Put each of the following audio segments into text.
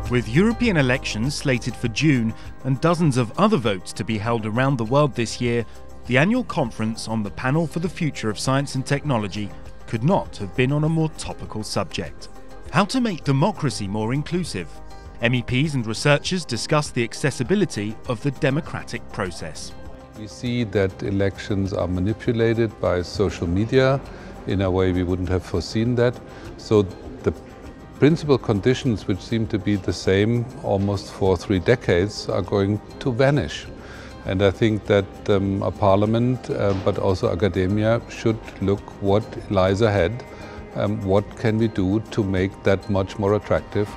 With European elections slated for June and dozens of other votes to be held around the world this year, the annual conference on the Panel for the Future of Science and Technology could not have been on a more topical subject. How to make democracy more inclusive. MEPs and researchers discuss the accessibility of the democratic process. We see that elections are manipulated by social media in a way we wouldn't have foreseen that. So the principal conditions, which seem to be the same almost for 3 decades, are going to vanish. And I think that a parliament, but also academia, should look what lies ahead. What can we do to make that much more attractive?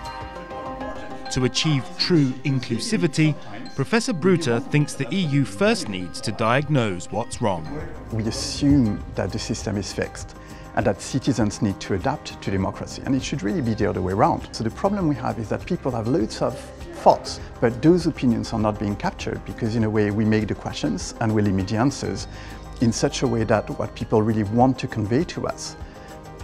To achieve true inclusivity, Professor Bruter thinks the EU first needs to diagnose what's wrong. We assume that the system is fixed and that citizens need to adapt to democracy, and it should really be the other way around. So the problem we have is that people have loads of thoughts, but those opinions are not being captured because in a way we make the questions and we limit the answers in such a way that what people really want to convey to us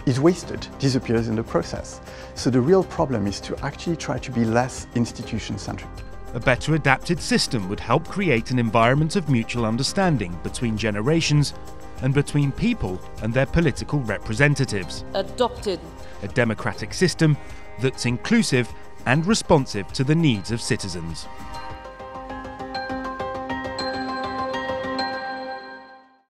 is wasted, disappears in the process. So the real problem is to actually try to be less institution-centric. A better adapted system would help create an environment of mutual understanding between generations and between people and their political representatives. Adopted. A democratic system that's inclusive and responsive to the needs of citizens.